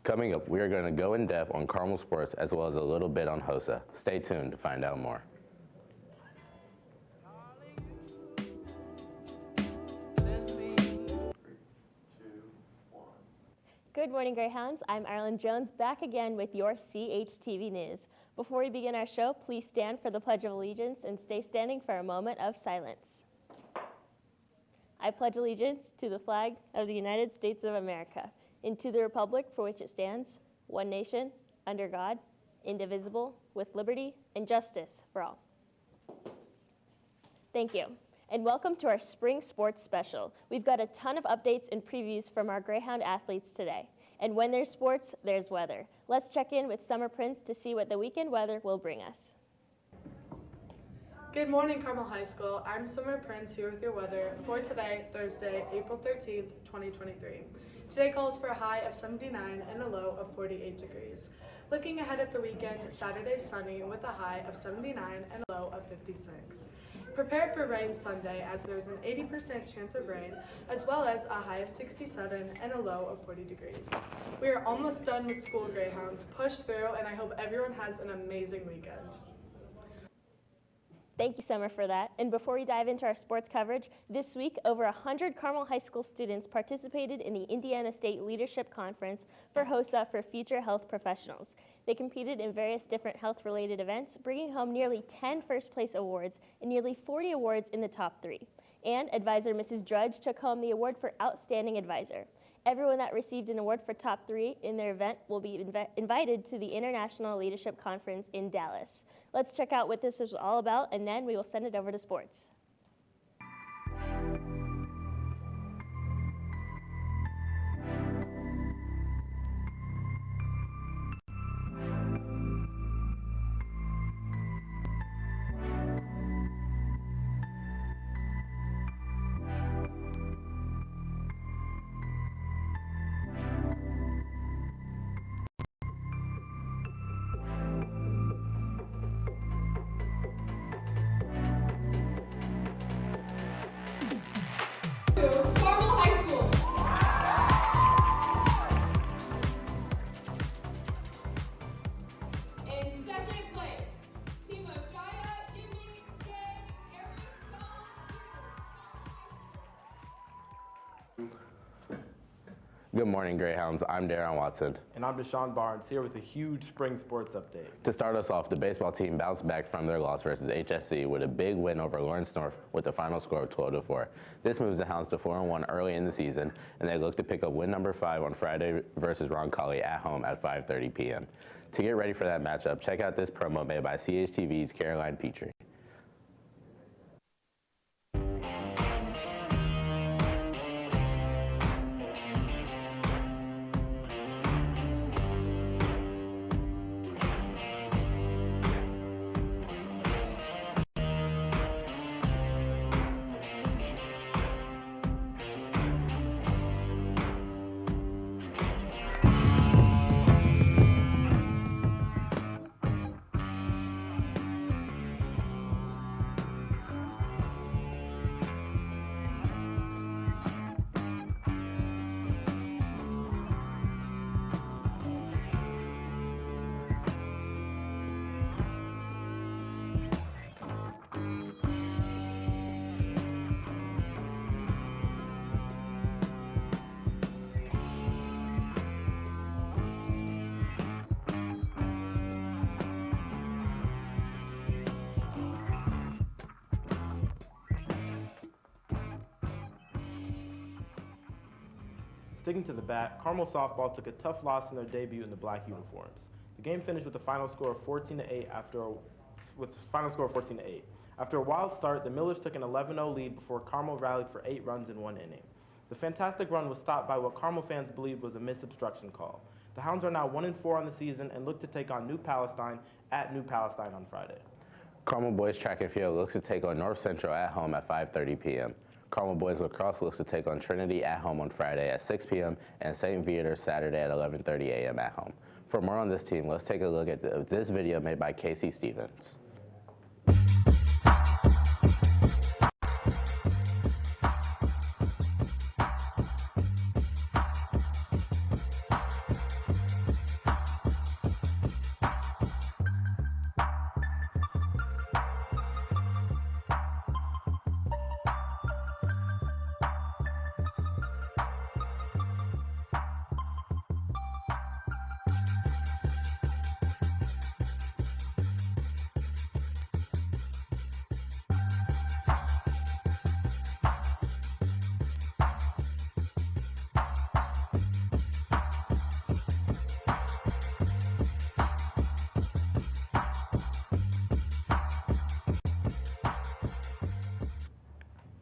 Coming up, we are going to go in depth on Carmel sports as well as a little bit on HOSA. Stay tuned to find out more. Good morning, Greyhounds. I'm Arlen Jones, back again with your CHTV News. Before we begin our show, please stand for the Pledge of Allegiance and stay standing for a moment of silence. I pledge allegiance to the flag of the United States of America and to the republic for which it stands, one nation, under God, indivisible, with liberty and justice for all. Thank you. And welcome to our spring sports special. We've got a ton of updates and previews from our Greyhound athletes today. And when there's sports, there's weather. Let's check in with Summer Prince to see what the weekend weather will bring us. Good morning, Carmel High School. I'm Summer Prince here with your weather for today, Thursday, April 13th, 2023. Today calls for a high of 79 and a low of 48 degrees. Looking ahead at the weekend, Saturday sunny with a high of 79 and a low of 56. Prepare for rain Sunday as there's an 80% chance of rain, as well as a high of 67 and a low of 40 degrees. We are almost done with school, Greyhounds. Push through, and I hope everyone has an amazing weekend. Thank you, Summer, for that. And before we dive into our sports coverage, this week, over 100 Carmel High School students participated in the Indiana State Leadership Conference for HOSA for Future Health Professionals. They competed in various different health-related events, bringing home nearly 10 first-place awards and nearly 40 awards in the top 3. And advisor Mrs. Drudge took home the award for Outstanding Advisor. Everyone that received an award for top 3 in their event will be invited to the International Leadership Conference in Dallas. Let's check out what this is all about, and then we will send it over to sports. Carmel High School. In second place, team of Jaya, Jimmy, Jay, Eric, Don, Good morning, Greyhounds. I'm Darion Watson. And I'm Dashaun Barnes here with a huge spring sports update. To start us off, the baseball team bounced back from their loss versus HSC with a big win over Lawrence North with a final score of 12-4. This moves the Hounds to 4-1 early in the season, and they look to pick up win number 5 on Friday versus Roncalli at home at 5:30 p.m. To get ready for that matchup, check out this promo made by CHTV's Caroline Petrie. Sticking to the bat, Carmel softball took a tough loss in their debut in the black uniforms. The game finished with a final score of 14-8 After a wild start, the Millers took an 11-0 lead before Carmel rallied for 8 runs in 1 inning. The fantastic run was stopped by what Carmel fans believed was a misobstruction call. The Hounds are now 1-4 on the season and look to take on New Palestine at New Palestine on Friday. Carmel boys track and field looks to take on North Central at home at 5:30 p.m. Carmel boys lacrosse looks to take on Trinity at home on Friday at 6 p.m. and St. Viator Saturday at 11:30 a.m. at home. For more on this team, let's take a look at this video made by Casey Stevens.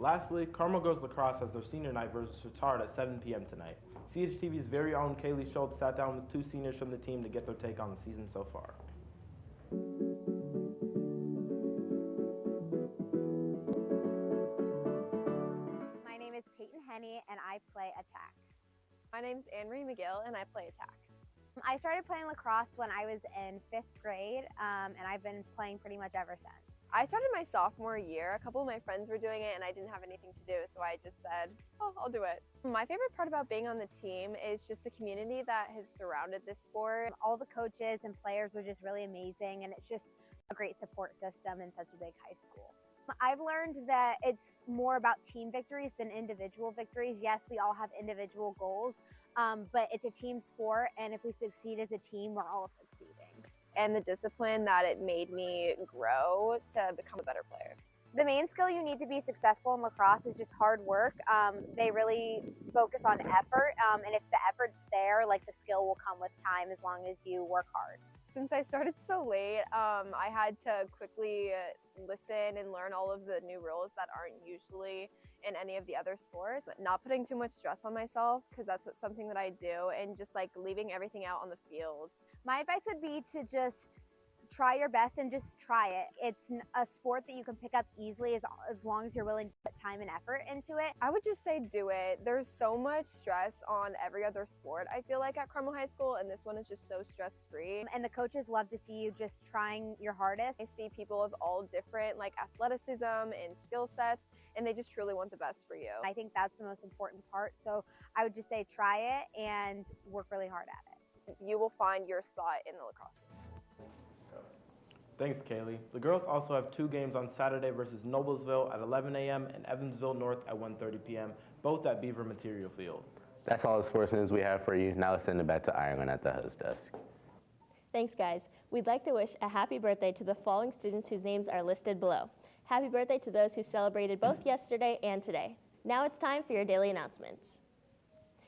Lastly, Carmel Girls Lacrosse has their senior night versus Chatard at 7 p.m. tonight. CHTV's very own Kaylee Schultz sat down with 2 seniors from the team to get their take on the season so far. My name is Peyton Henney and I play attack. My name's Anne-Marie McGill and I play attack. I started playing lacrosse when I was in 5th grade and I've been playing pretty much ever since. I started my sophomore year. A couple of my friends were doing it and I didn't have anything to do, so I just said, oh, I'll do it. My favorite part about being on the team is just the community that has surrounded this sport. All the coaches and players are just really amazing and it's just a great support system in such a big high school. I've learned that it's more about team victories than individual victories. Yes, we all have individual goals, but it's a team sport, and if we succeed as a team, we're all succeeding. And the discipline that it made me grow to become a better player. The main skill you need to be successful in lacrosse is just hard work. They really focus on effort, and if the effort's there, like the skill will come with time as long as you work hard. Since I started so late, I had to quickly listen and learn all of the new rules that aren't usually in any of the other sports. Not putting too much stress on myself, because that's something that I do, and just like leaving everything out on the field. My advice would be to just try your best and just try it. It's a sport that you can pick up easily as long as you're willing to put time and effort into it. I would just say do it. There's so much stress on every other sport, I feel like, at Carmel High School, and this one is just so stress-free. And the coaches love to see you just trying your hardest. I see people of all different like athleticism and skill sets, and they just truly want the best for you. I think that's the most important part. So I would just say try it and work really hard at it. You will find your spot in the lacrosse team. Thanks, Kaylee. The girls also have 2 games on Saturday versus Noblesville at 11 a.m. and Evansville North at 1:30 p.m., both at Beaver Material Field. That's all the sports news we have for you. Now let's send it back to Ireland at the host desk. Thanks, guys. We'd like to wish a happy birthday to the following students whose names are listed below. Happy birthday to those who celebrated both yesterday and today. Now it's time for your daily announcements.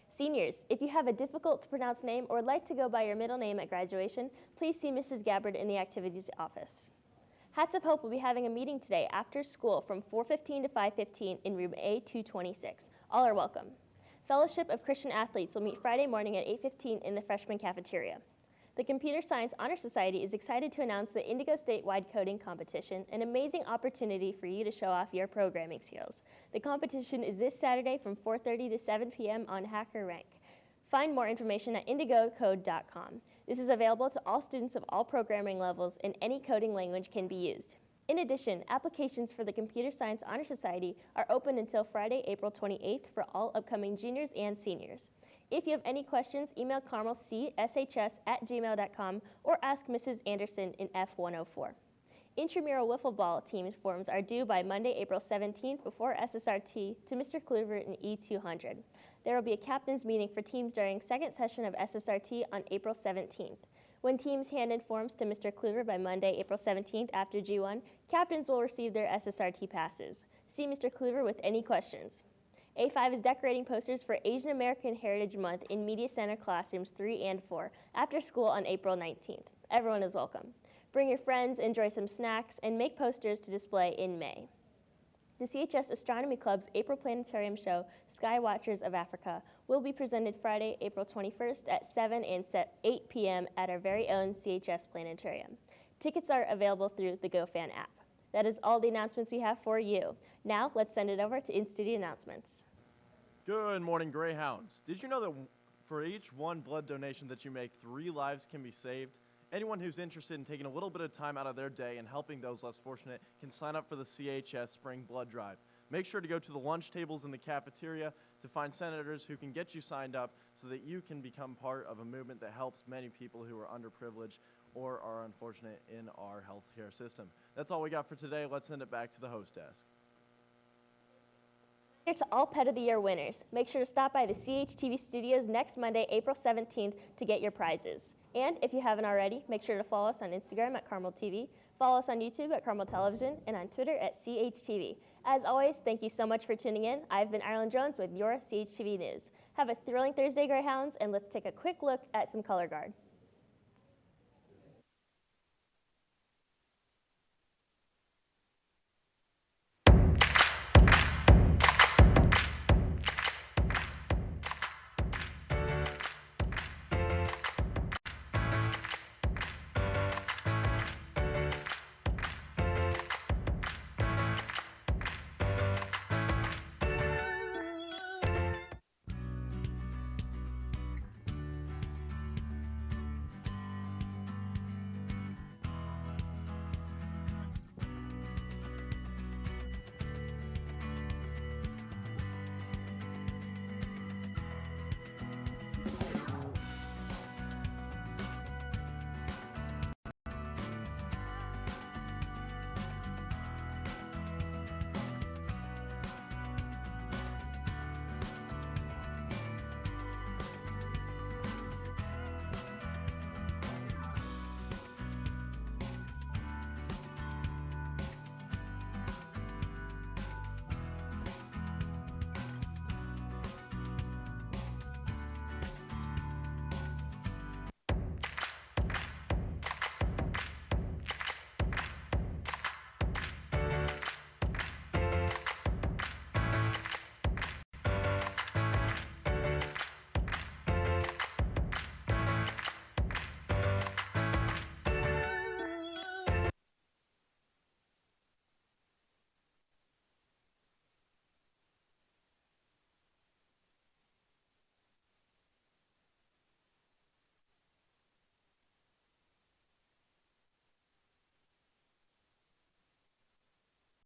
Seniors, if you have a difficult to pronounce name or would like to go by your middle name at graduation, please see Mrs. Gabbard in the activities office. Hats of Hope will be having a meeting today after school from 4:15 to 5:15 in room A226. All are welcome. Fellowship of Christian Athletes will meet Friday morning at 8:15 in the freshman cafeteria. The Computer Science Honor Society is excited to announce the Indigo Statewide Coding Competition, an amazing opportunity for you to show off your programming skills. The competition is this Saturday from 4:30 to 7 p.m. on HackerRank. Find more information at indigocode.com. This is available to all students of all programming levels, and any coding language can be used. In addition, applications for the Computer Science Honor Society are open until Friday, April 28th for all upcoming juniors and seniors. If you have any questions, email carmelcshs@gmail.com or ask Mrs. Anderson in F104. Intramural wiffle ball team forms are due by Monday, April 17th before SSRT to Mr. Kluver in E200. There will be a captain's meeting for teams during second session of SSRT on April 17th. When teams hand in forms to Mr. Kluver by Monday, April 17th after G1, captains will receive their SSRT passes. See Mr. Kluver with any questions. A5 is decorating posters for Asian American Heritage Month in Media Center classrooms 3 and 4 after school on April 19th. Everyone is welcome. Bring your friends, enjoy some snacks, and make posters to display in May. The CHS Astronomy Club's April Planetarium show, Sky Watchers of Africa, will be presented Friday, April 21st at 7 and 8 p.m. at our very own CHS Planetarium. Tickets are available through the GoFan app. That is all the announcements we have for you. Now, let's send it over to in-studio announcements. Good morning, Greyhounds. Did you know that for each one blood donation that you make, 3 lives can be saved? Anyone who's interested in taking a little bit of time out of their day and helping those less fortunate can sign up for the CHS Spring Blood Drive. Make sure to go to the lunch tables in the cafeteria to find senators who can get you signed up so that you can become part of a movement that helps many people who are underprivileged or are unfortunate in our healthcare system. That's all we got for today. Let's send it back to the host desk. Here to all Pet of the Year winners. Make sure to stop by the CHTV studios next Monday, April 17th to get your prizes. And if you haven't already, make sure to follow us on Instagram at Carmel TV, follow us on YouTube at Carmel Television, and on Twitter at CHTV. As always, thank you so much for tuning in. I've been Ireland Jones with your CHTV News. Have a thrilling Thursday, Greyhounds, and let's take a quick look at some color guard.